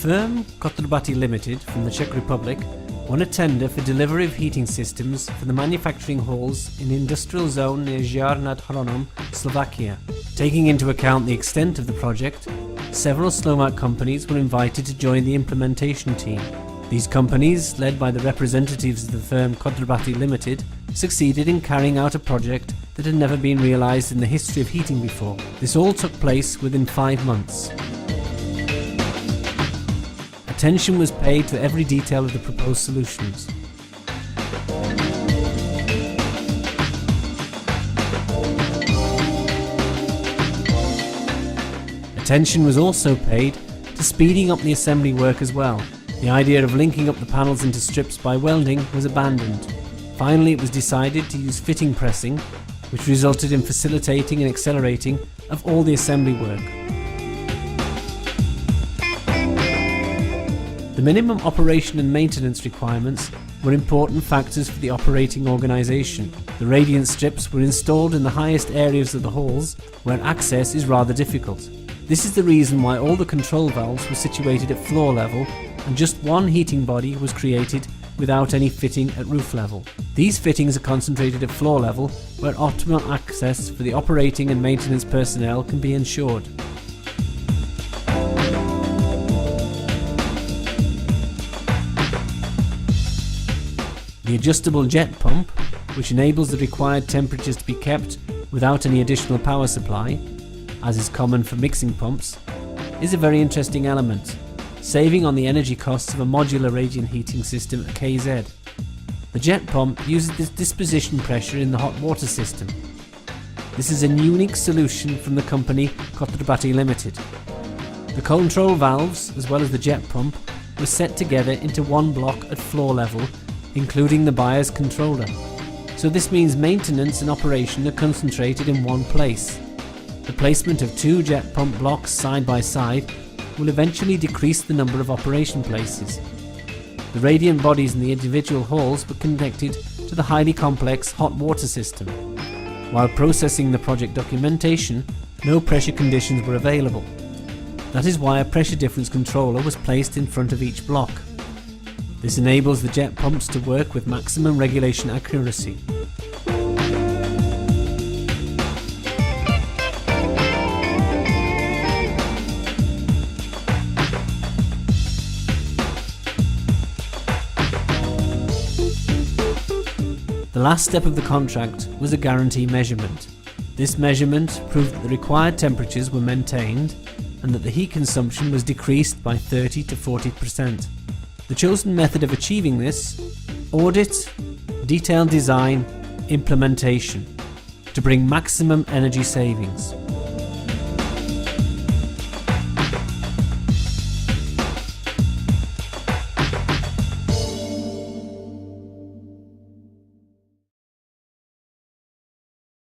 firm KOTRBATY Limited from the Czech Republic won a tender for delivery of heating systems for the manufacturing halls in the industrial zone near Žiar nad Hronom, Slovakia. Taking into account the extent of the project, several Slovak companies were invited to join the implementation team. These companies, led by the representatives of the firm KOTRBATY Limited, succeeded in carrying out a project that had never been realised in the history of heating before. This all took place within 5 months. Attention was paid to every detail of the proposed solutions. Attention was also paid to speeding up the assembly work as well. The idea of linking up the panels into strips by welding was abandoned. Finally, it was decided to use fitting pressing, which resulted in facilitating and accelerating of all the assembly work. The minimum operation and maintenance requirements were important factors for the operating organisation. The radiant strips were installed in the highest areas of the halls, where access is rather difficult. This is the reason why all the control valves were situated at floor level and just one heating body was created without any fitting at roof level. These fittings are concentrated at floor level, where optimal access for the operating and maintenance personnel can be ensured. The adjustable jet pump, which enables the required temperatures to be kept without any additional power supply, as is common for mixing pumps, is a very interesting element, saving on the energy costs of a modular radiant heating system at KZ. The jet pump uses this disposition pressure in the hot water system. This is a unique solution from the company KOTRBATY Limited. The control valves, as well as the jet pump, were set together into one block at floor level, including the buyer's controller. So this means maintenance and operation are concentrated in one place. The placement of 2 jet pump blocks side by side will eventually decrease the number of operation places. The radiant bodies in the individual halls were connected to the highly complex hot water system. While processing the project documentation, no pressure conditions were available. That is why a pressure difference controller was placed in front of each block. This enables the jet pumps to work with maximum regulation accuracy. The last step of the contract was a guarantee measurement. This measurement proved that the required temperatures were maintained and that the heat consumption was decreased by 30 to 40%. The chosen method of achieving this: audit, detailed design, implementation, to bring maximum energy savings.